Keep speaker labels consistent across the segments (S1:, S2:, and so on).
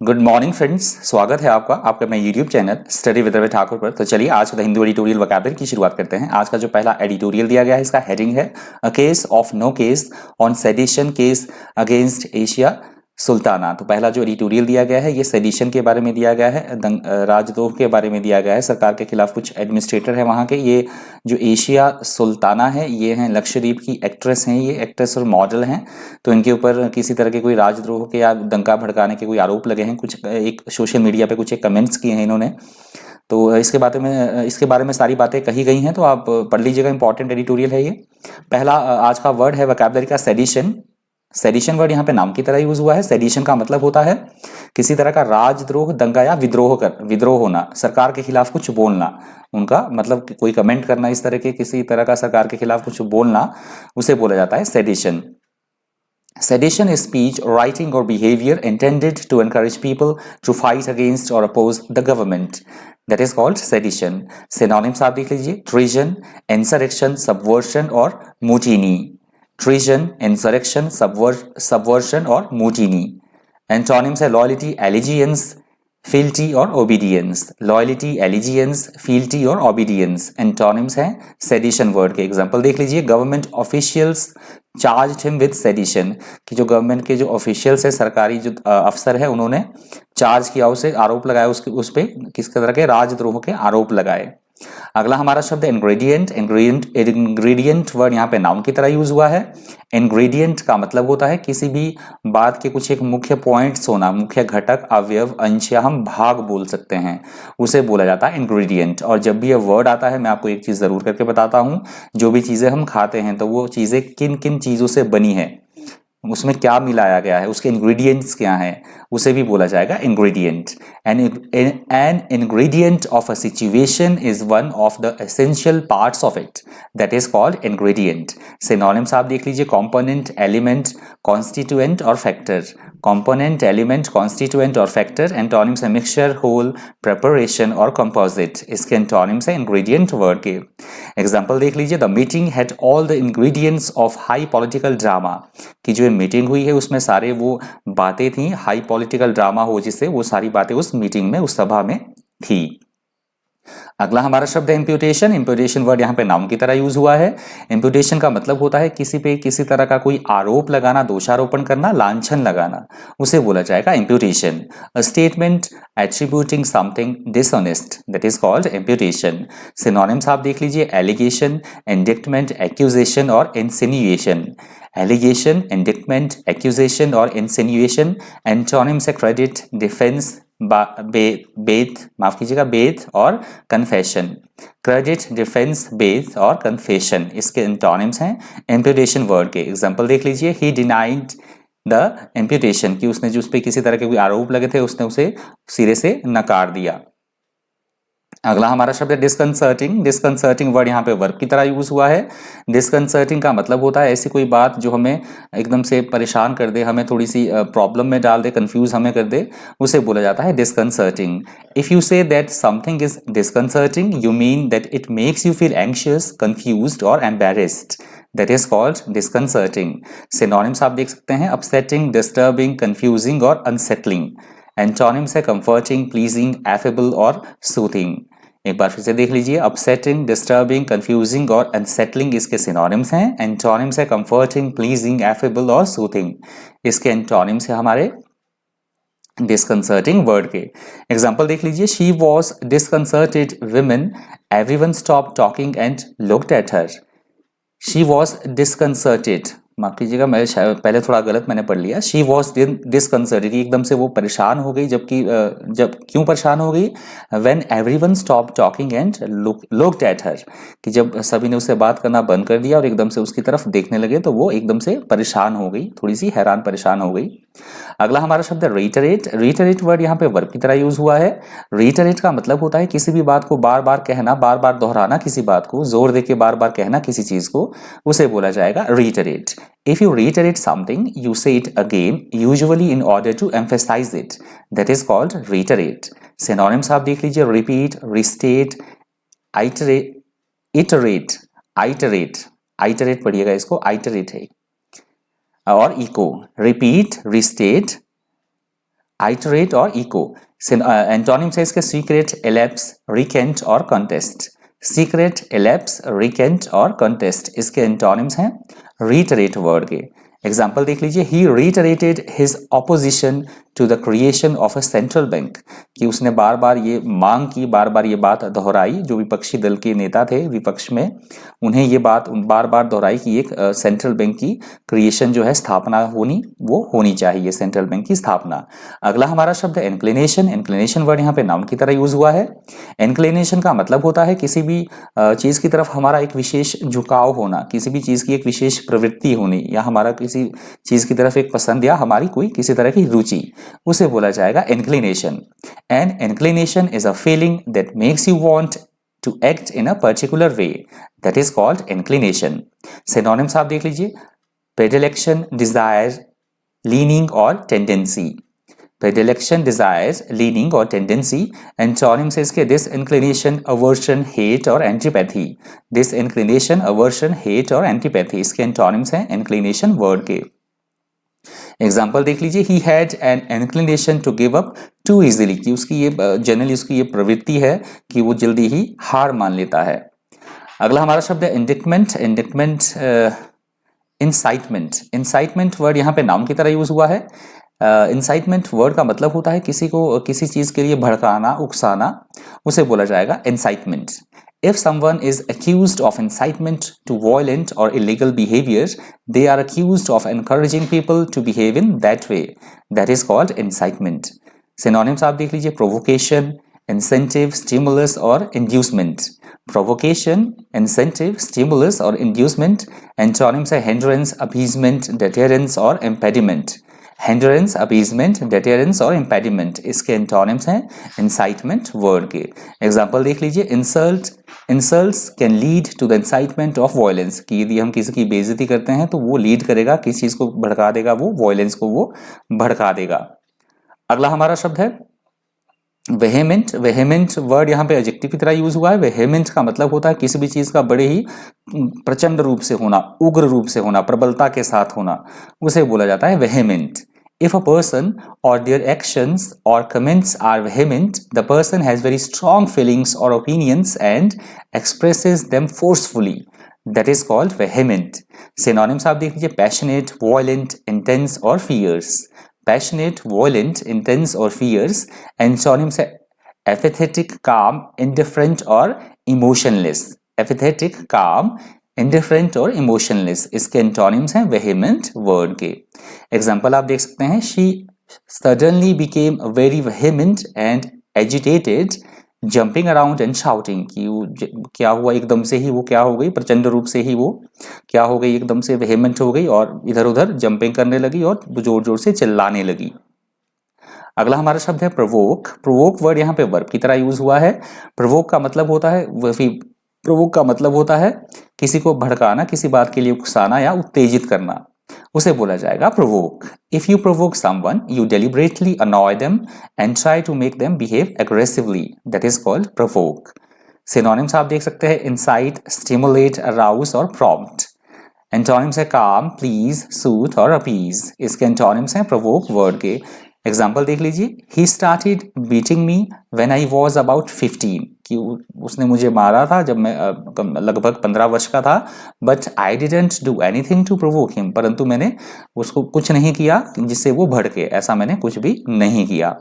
S1: Good morning friends, स्वागत है आपका आपका मैं YouTube channel study with Ravi Thakur पर। तो चलिए आज का हिंदू एडिटोरियल वोकैबुलरी की शुरुआत करते हैं। आज का जो पहला एडिटोरियल दिया गया है इसका हेडिंग है a case of no case on sedition case against Asia Sultana. तो पहला जो एडिटोरियल दिया गया है ये सेडिशन के बारे में दिया गया है, राजद्रोह के बारे में दिया गया है। सरकार के खिलाफ कुछ एडमिनिस्ट्रेटर है वहाँ के। ये जो एशिया सुल्ताना है ये हैं लक्षद्वीप की एक्ट्रेस हैं, ये एक्ट्रेस और मॉडल हैं। तो इनके ऊपर किसी तरह के कोई राजद्रोह के या दंगा भड़काने के कोई आरोप लगे हैं। कुछ एक सोशल मीडिया पे कुछ एक कमेंट्स किए हैं इन्होंने। तो इसके बारे में सारी बातें कही गई हैं, तो आप पढ़ लीजिएगा। इंपॉर्टेंट एडिटोरियल है ये। पहला आज का वर्ड है वोकैबुलरी का सेडिशन। सेडिशन वर्ड यहाँ पे नाम की तरह यूज हुआ है। सेडिशन का मतलब होता है किसी तरह का राजद्रोह, दंगा या विद्रोह होना, सरकार के खिलाफ कुछ बोलना। उनका मतलब कोई कमेंट करना, इस तरह के किसी तरह का सरकार के खिलाफ कुछ बोलना, उसे बोला जाता है sedition. Sedition is speech, writing, or behavior intended to encourage people to fight against or oppose the government. That is called sedition. Synonyms आप देख लीजिए: treason, insurrection, subversion और mutiny. Treason, insurrection, subversion और mutiny. Antonyms है loyalty, allegiance, fealty और obedience. Loyalty, allegiance, fealty और obedience. Antonyms है sedition word के। एग्जाम्पल देख लीजिए: government officials charge him with sedition, कि जो गवर्नमेंट के जो ऑफिशियल्स है, सरकारी जो अफसर है, उन्होंने चार्ज किया, उसे आरोप लगाया, उस पे किस तरह के राजद्रोह के आरोप लगाए। अगला हमारा शब्द है इंग्रेडिएंट। इंग्रेडिएंट वर्ड यहाँ पे नाउन की तरह यूज हुआ है। इंग्रेडिएंट का मतलब होता है किसी भी बात के कुछ एक मुख्य पॉइंट्स होना, मुख्य घटक, अवयव, अंश या हम भाग बोल सकते हैं, उसे बोला जाता है इंग्रेडिएंट। और जब भी ये वर्ड आता है मैं आपको एक चीज जरूर करके बताता हूँ, जो भी चीजें हम खाते हैं तो वो चीजें किन किन चीजों से बनी है, उसमें क्या मिलाया गया है, उसके इंग्रेडिएंट्स क्या हैं, उसे भी बोला जाएगा ingredient. An ingredient of a situation is one of the essential parts of it, that is called ingredient. Synonyms आप देख लीजिए: कंपोनेंट, एलिमेंट, कॉन्स्टिट्यूएंट और फैक्टर। कंपोनेंट, एलिमेंट, कॉन्स्टिट्यूएंट और फैक्टर। एंटोनिम्स है मिक्सचर, होल, प्रिपरेशन और composite. इसके antonyms है ingredient word के। एग्जाम्पल देख लीजिए: the meeting had all the ingredients of high political drama, कि जो मीटिंग हुई है उसमें सारे वो बातें थी, हाई पॉलिटिकल ड्रामा हो जिससे, वो सारी बातें उस मीटिंग में, उस सभा में थी। अगला हमारा शब्द है इम्प्यूटेशन। इम्प्यूटेशन वर्ड यहाँ पे नाउन की तरह यूज हुआ है। इम्प्यूटेशन का मतलब होता है किसी पे किसी तरह का कोई आरोप लगाना, दोषारोपण करना, लांछन लगाना, उसे बोला जाएगा imputation. A statement attributing something dishonest, that is called imputation. Synonyms आप देख लीजिए: एलिगेशन, इंडिक्टमेंट, एक्यूजेशन और इंसिनुएशन। एलिगेशन, इंडिक्टमेंट, एक्यूजेशन और इंसिनुएशन। एंटोनिम्स है क्रेडिट, डिफेंस, माफ कीजिएगा, बेथ और कन्फेशन। क्रेडिट, डिफेंस, बेथ और कन्फेशन इसके एंटोनिम्स हैं इम्प्यूटेशन वर्ड के। एग्जांपल देख लीजिए: ही डिनाइड द इम्प्यूटेशन, कि उसने जो उस पर किसी तरह के कोई आरोप लगे थे उसने उसे सिरे से नकार दिया। अगला हमारा शब्द है डिस्कंसर्टिंग। डिस्कंसर्टिंग वर्ड यहाँ पे वर्ब की तरह यूज हुआ है। डिस्कंसर्टिंग का मतलब होता है ऐसी कोई बात जो हमें एकदम से परेशान कर दे, हमें थोड़ी सी प्रॉब्लम में डाल दे, कंफ्यूज हमें कर दे, उसे बोला जाता है disconcerting. If you say that something is disconcerting, you mean that it makes you feel anxious, confused और embarrassed, that is called disconcerting. Synonyms आप देख सकते हैं: अपसेटिंग, डिस्टर्बिंग, कंफ्यूजिंग और अनसेटलिंग। एंटोनिम्स है कंफर्टिंग, प्लीजिंग, एफेबल और soothing. एक बार फिर से देख लीजिए: अपसेटिंग, डिस्टर्बिंग, कंफ्यूजिंग और अनसेटलिंग इसके सिनोनिम्स हैं। एंटोनिम्स है कंफर्टिंग, प्लीजिंग, एफेबल और सूथिंग। इसके एंटोनिम्स है हमारे डिस्कंसर्टिंग वर्ड के। एग्जाम्पल देख लीजिए: she was disconcerted women, everyone stop talking and looked at her. She was disconcerted, माफ कीजिएगा मैं शायद पहले थोड़ा गलत मैंने पढ़ लिया। शी वॉज डिस्कंसर्टेड, एकदम से वो परेशान हो गई, जबकि जब क्यों परेशान हो गई? When everyone stop talking and looked at हर, कि जब सभी ने उससे बात करना बंद कर दिया और एकदम से उसकी तरफ देखने लगे तो वो एकदम से परेशान हो गई, थोड़ी सी हैरान परेशान हो गई। अगला हमारा शब्द है रीटरेट। रीटरेट वर्ड यहाँ पे वर्ब की तरह यूज हुआ है। रीटरेट का मतलब होता है किसी भी बात को बार बार कहना, बार बार दोहराना, किसी बात को जोर देके बार बार कहना, किसी चीज को, उसे बोला जाएगा reiterate. If you reiterate something, you say it again, usually in order to emphasize it. That is called reiterate. Synonyms आप देख लीजिए: repeat, restate, iterate, iterate, iterate, iterate पढ़िएगा इसको, iterate है, और echo, repeat, restate, आइटरेट और eco. Antonyms है इसके सीक्रेट, एलेप्स, रिकेंट और कंटेस्ट। सीक्रेट, एलेप्स, रिकेंट और कंटेस्ट इसके एंटोनिम्स हैं रीटरेट वर्ड के। एग्जाम्पल देख लीजिए, he reiterated his opposition to the creation of a central bank, कि उसने बार बार ये मांग की, बार बार ये बात दोहराई, जो विपक्षी दल के नेता थे विपक्ष में, उन्हें ये बात बार बार दोहराई कि एक सेंट्रल बैंक की क्रिएशन जो है, स्थापना वो होनी चाहिए, सेंट्रल बैंक की स्थापना। अगला हमारा शब्द है इंक्लिनेशन। इंक्लिनेशन वर्ड यहाँ पे नाउन की तरह यूज हुआ है। इंक्लिनेशन का मतलब होता है किसी भी चीज की तरफ हमारा एक विशेष झुकाव होना, किसी भी चीज की एक विशेष प्रवृत्ति होनी, या हमारा किसी चीज की तरफ एक पसंद या हमारी कोई किसी तरह की रुचि, उसे बोला जाएगा inclination. And inclination is a feeling that makes you want to act in a particular way, that is called inclination. Synonyms आप देख लीजिए, predilection, desire, leaning और tendency. Predilection, desires, leaning और tendency. Antonyms है इसके disinclination, aversion, hate और antipathy. Disinclination, aversion, hate और antipathy इसके antonyms हैं inclination word के। एग्जाम्पल देख लीजिए, he had an inclination to give up too easily, कि उसकी ये जनरली उसकी ये प्रवृत्ति है कि वो जल्दी ही हार मान लेता है। अगला हमारा शब्द है indictment. Indictment, incitement. Incitement word यहाँ पे नाउन की तरह यूज हुआ है। इंसाइटमेंट वर्ड का मतलब होता है किसी को किसी चीज के लिए भड़काना, उकसाना, उसे बोला जाएगा incitement. If someone is accused of incitement to violent or illegal behavior, they are accused of encouraging people to behave in that way. That is called incitement. Synonyms आप देख लीजिए, provocation, incentive, stimulus और inducement. Provocation, incentive, stimulus और inducement. Antonyms है hindrance, appeasement, deterrence और impediment. Hindrance, appeasement, deterrence और impediment इसके antonyms हैं incitement वर्ड के। एग्जाम्पल देख लीजिए, insult, insults can lead to the incitement of violence, कि यदि हम किसी की बेइज्जती करते हैं तो वो लीड करेगा, किस चीज को भड़का देगा, वो वायलेंस को वो भड़का देगा। अगला हमारा शब्द है वेहेमेंट। वेहेमेंट वर्ड यहाँ पे एडजेक्टिव की तरह यूज हुआ है। वेहेमेंट का मतलब होता है किसी भी चीज का बड़े ही प्रचंड रूप से होना, उग्र रूप से होना, प्रबलता के साथ होना, उसे बोला जाता है वेहेमेंट। If a person or their actions or comments are vehement, the person has very strong feelings or opinions and expresses them forcefully. That is called vehement. Synonyms आप देख लीजिए, passionate, violent, intense और fierce. Passionate, violent, intense और fierce. Antonyms है apathetic, calm, indifferent और emotionless. Apathetic, calm, indifferent और emotionless इसके antonyms हैं वेहेमेंट वर्ड के। एग्जाम्पल आप देख सकते हैं, she suddenly became very vehement and agitated, jumping around and shouting, कि क्या हुआ, एकदम से ही वो क्या हो गई, प्रचंड रूप से ही वो क्या हो गई, एकदम से वेहेमेंट हो गई और इधर उधर जंपिंग करने लगी और जोर जोर से चिल्लाने लगी। अगला हमारा शब्द है प्रोवोक। प्रोवोक वर्ड यहाँ पे वर्ब की तरह यूज हुआ है। प्रोवोक का मतलब होता है प्रोवोक का मतलब होता है किसी को भड़काना, किसी बात के लिए उकसाना या उत्तेजित करना, उसे बोला जाएगा provoke. If you provoke someone, you deliberately annoy them and try to make them behave aggressively, that is called provoke. Synonyms आप देख सकते हैं, इंसाइट, स्टिमुलेट, अराउज और प्रॉम्प्ट। एंटोनिम्स है काम, प्लीज, सूट और अपीज इसके एंटोनिम्स हैं provoke word के। एग्जाम्पल देख लीजिए, he started beating me when I was about 15, कि उसने मुझे मारा था जब मैं लगभग 15 वर्ष का था। But I didn't do anything to provoke him, परंतु मैंने उसको कुछ नहीं किया जिससे वो भड़के, ऐसा मैंने कुछ भी नहीं किया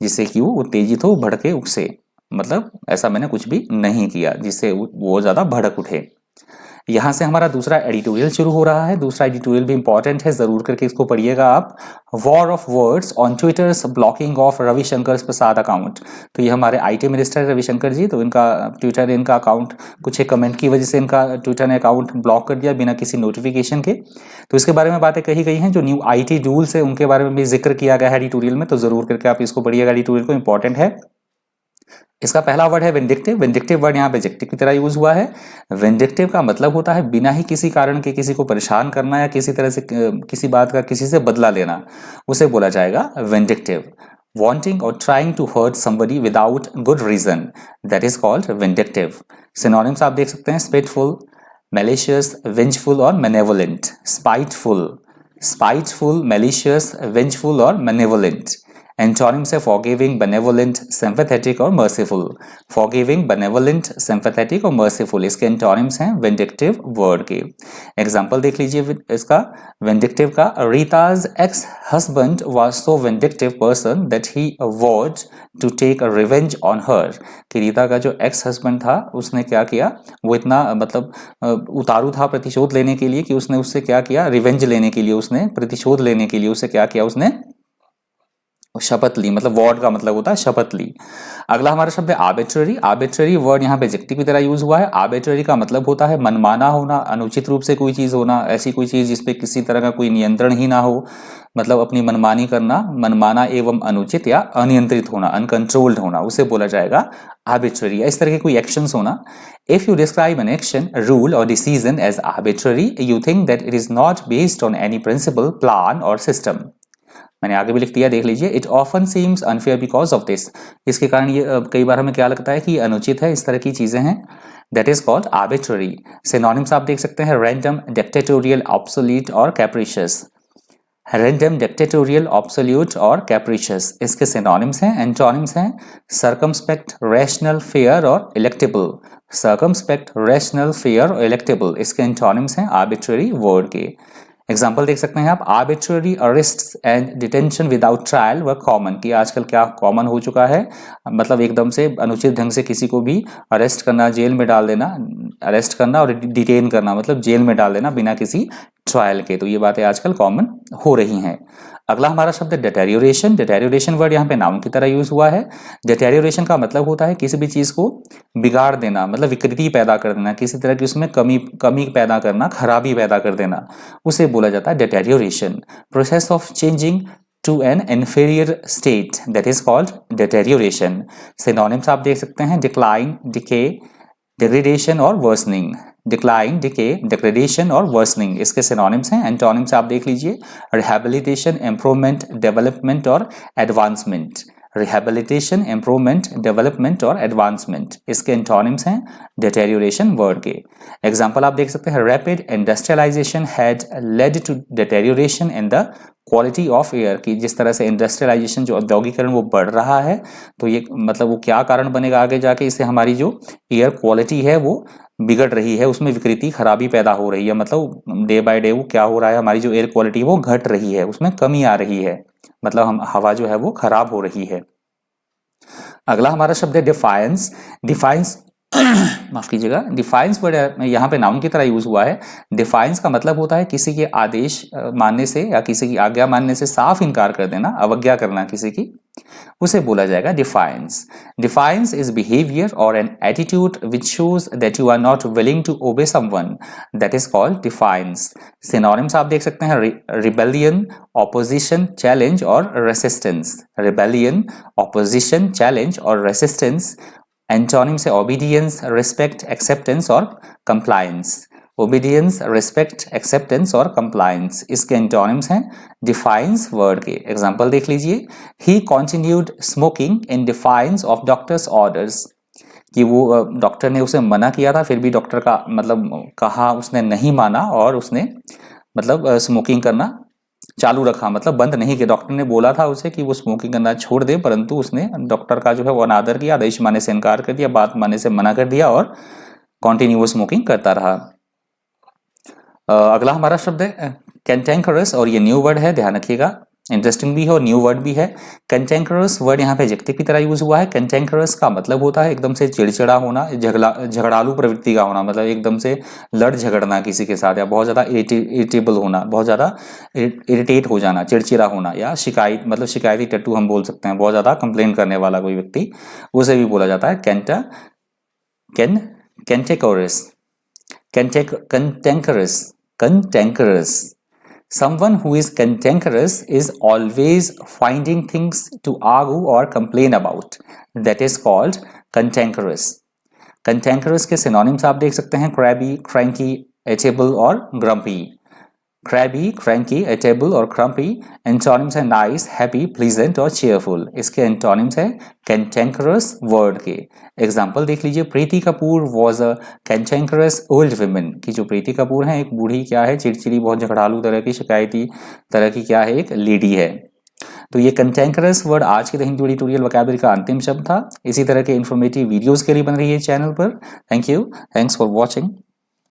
S1: जिससे कि वो उत्तेजित हो, भड़के, उकसे, मतलब ऐसा मैंने कुछ भी नहीं किया जिससे वो ज्यादा भड़क उठे। यहाँ से हमारा दूसरा एडिटोरियल शुरू हो रहा है। दूसरा एडिटोरियल भी इंपॉर्टेंट है, जरूर करके इसको पढ़िएगा आप। War of words on Twitter's blocking of Ravishankar Prasad account. तो ये हमारे आईटी मिनिस्टर रविशंकर जी, तो इनका ट्विटर, इनका अकाउंट कुछ एक कमेंट की वजह से इनका ट्विटर ने अकाउंट ब्लॉक कर दिया बिना किसी नोटिफिकेशन के। तो इसके बारे में बातें कही गई हैं, जो न्यू आईटी रूल्स है उनके बारे में भी जिक्र किया गया है एडिटोरियल में, तो जरूर करके आप इसको पढ़िएगा, एडिटोरियल को, इंपॉर्टेंट है। इसका पहला वर्ड है विंडिक्टिव। विंडिक्टिव वर्ड यहाँ पे एडजेक्टिव की तरह यूज हुआ है। विंडिक्टिव का मतलब होता है बिना ही किसी कारण के किसी को परेशान करना या किसी तरह से किसी बात का किसी से बदला लेना, उसे बोला जाएगा vindictive. wanting or trying to hurt somebody without good reason, that is called vindictive. Synonyms आप देख सकते हैं, spiteful, malicious, vengeful और malevolent. Spiteful, malicious, vengeful और malevolent. एंटोनिम्स है फॉरगिविंग, बेनेवोलेंट, सिंपैथेटिक और मर्सीफुल। फॉरगिविंग, बेनेवोलेंट, सिंपैथेटिक और merciful इसके एंटोनिम्स हैं विंडिक्टिव वर्ड के। एग्जांपल देख लीजिए इसका विंडिक्टिव का, Rita's ex husband was so vindictive person that he was to take revenge on her. कि रीता का जो एक्स हस्बैंड था उसने क्या किया, वो इतना मतलब उतारू था प्रतिशोध लेने के लिए कि उसने उससे क्या किया, रिवेंज लेने के लिए, उसने प्रतिशोध लेने के लिए उसे क्या किया, उसने शपथ ली। मतलब वॉर्ड का मतलब होता है शपथ ली। अगला हमारा शब्द है आर्बिट्ररी। आर्बिट्ररी वर्ड यहाँ पे एडजेक्टिव की तरह यूज हुआ है। आर्बिट्ररी का मतलब होता है मनमाना होना, अनुचित रूप से कोई चीज होना, ऐसी कोई चीज जिसपे किसी तरह का कोई नियंत्रण ही ना हो, मतलब अपनी मनमानी करना, मनमाना एवं अनुचित या अनियंत्रित होना, अनकंट्रोल्ड होना, उसे बोला जाएगा आर्बिट्ररी। इस तरह के कोई एक्शंस होना। If you describe an action, rule और decision as arbitrary, you think that it is not based on any principle, plan और सिस्टम। मैंने आगे भी लिख दिया, देख लीजिए। It often seems unfair because of this. इसके कारण ये कई बार हमें क्या लगता है कि अनुचित है, इस तरह की चीजें हैं। That is called arbitrary. Synonyms आप देख सकते हैं, रैंडम, डिक्टेटोरियल, ऑब्सोलीट और कैप्रिशियस। रैंडम, डिक्टेटोरियल, ऑब्सोल्यूट और कैप्रिशियस इसके सिनोनिम्स हैं। एंटोनिम्स हैं सर्कमस्पेक्ट, रैशनल, फेयर और इलेक्टेबल। सर्कमस्पेक्ट, रैशनल, फेयर और इलेक्टेबल इसके एंटोनिम्स हैं आर्बिट्ररी वर्ड के। एग्जाम्पल देख सकते हैं आप, arbitrary arrest and detention without trial व कॉमन। कि आजकल क्या कॉमन हो चुका है, मतलब एकदम से अनुचित ढंग से किसी को भी अरेस्ट करना, जेल में डाल देना, अरेस्ट करना और डिटेन करना, मतलब जेल में डाल देना बिना किसी ट्रायल के। तो ये बातें आजकल कॉमन हो रही हैं। अगला हमारा शब्द है डिटेरियोरेशन। डिटेरियोरेशन वर्ड यहाँ पे नाउन की तरह यूज हुआ है। डिटेरियोरेशन का मतलब होता है किसी भी चीज को बिगाड़ देना, मतलब विकृति पैदा कर देना, किसी तरह की उसमें कमी पैदा करना, खराबी पैदा कर देना, उसे बोला जाता है deterioration. Process of changing to an inferior state that is called deterioration. Synonyms आप देख सकते हैं, decline, decay, degradation और worsening। डिक्लाइन, डिके, डिग्रेडेशन और वर्सनिंग इसके सिनोनिम्स हैं। एंटोनिम्स आप देख लीजिए, रिहैबिलिटेशन, इंप्रूवमेंट, डेवलपमेंट और एडवांसमेंट। रिहैबिलिटेशन, इंप्रूवमेंट, डेवलपमेंट और एडवांसमेंट इसके एंटोनिम्स हैं डिटेरियोरेशन वर्ड के। एग्जांपल आप देख सकते हैं, rapid industrialisation had led to deterioration in the quality of air. कि जिस तरह से इंडस्ट्रियलाइजेशन, जो औद्योगिकरण वो बढ़ रहा है, तो ये मतलब वो क्या कारण बनेगा आगे जाके, इससे हमारी जो एयर क्वालिटी है वो बिगड़ रही है, उसमें विकृति, खराबी पैदा हो रही है। मतलब डे बाय डे वो क्या हो रहा है, हमारी जो एयर क्वालिटी है वो घट रही है, उसमें कमी आ रही है, मतलब हम हवा जो है वो खराब हो रही है। अगला हमारा शब्द है डिफायंस। डिफायंस माफ कीजिएगा, डिफायंस वर्ड यहाँ पे नाउन की तरह यूज हुआ है। डिफायंस का मतलब होता है किसी के आदेश मानने से या किसी की आज्ञा मानने से साफ इनकार कर देना, अवज्ञा करना किसी की, उसे बोला जाएगा डिफायंस। डिफायंस इज बिहेवियर और an attitude which shows that you are not willing to obey someone, that is called defiance. Synonyms आप देख सकते हैं, रिबेलियन, ऑपोजिशन, चैलेंज और रेसिस्टेंस। रिबेलियन, ऑपोजिशन, चैलेंज और रेसिस्टेंस। एंटोनिम से ओबीडियंस, रिस्पेक्ट, एक्सेप्टेंस और compliance. Obedience, respect, acceptance और compliance इसके एंटोनिम्स हैं डिफायंस वर्ड के। एग्जांपल देख लीजिए, he continued smoking in defiance of doctor's orders. कि वो डॉक्टर ने उसे मना किया था, फिर भी डॉक्टर का मतलब कहा उसने नहीं माना और उसने मतलब स्मोकिंग करना चालू रखा, मतलब बंद नहीं किया। डॉक्टर ने बोला था उसे कि वो स्मोकिंग करना छोड़ दे, परंतु उसने डॉक्टर का जो है वो अनादर किया, आदेश मानने से इनकार कर दिया, बात मानने से मना कर दिया और कंटिन्यू स्मोकिंग करता रहा। अगला हमारा शब्द है कैंटेंकरस, और ये न्यू वर्ड है, ध्यान रखिएगा, इंटरेस्टिंग भी है और न्यू वर्ड भी है। कैंटेंकरस वर्ड यहाँ पे एडजेक्टिव की तरह यूज हुआ है। कैंटेंकरस का मतलब होता है एकदम से चिड़चिड़ा होना, झगड़ालू प्रवृत्ति का होना, मतलब एकदम से लड़ झगड़ना किसी के साथ, या बहुत ज्यादा इरिटेबल होना, बहुत ज्यादा इरिटेट हो जाना, चिड़चिड़ा होना, या शिकायत, मतलब शिकायती टट्टू हम बोल सकते हैं, बहुत ज्यादा कंप्लेन करने वाला कोई व्यक्ति, उसे भी बोला जाता है cantankerous. Cantankerous. Someone who is cantankerous is always finding things to argue or complain about. That is called cantankerous. Cantankerous के synonyms आप देख सकते हैं, crabby, cranky, irritable और grumpy. Crabby, cranky, irritable और grumpy एंटोनिम्स है nice, happy, pleasant और cheerful। इसके एंटोनिम्स है cantankerous वर्ड के। एग्जाम्पल देख लीजिए, Preeti Kapoor was a cantankerous old women. की जो प्रीति कपूर है एक बूढ़ी क्या है, चिड़चिड़ी, बहुत झगड़ालू तरह की, शिकायती तरह की क्या है, एक लेडी है। तो ये कंटेंकरस वर्ड आज के द हिंदी एडिटोरियल वोकैबुलरी का अंतिम शब्द था। इसी तरह के इन्फॉर्मेटिव वीडियोस के लिए बन रही है चैनल पर। Thank you, thanks for watching.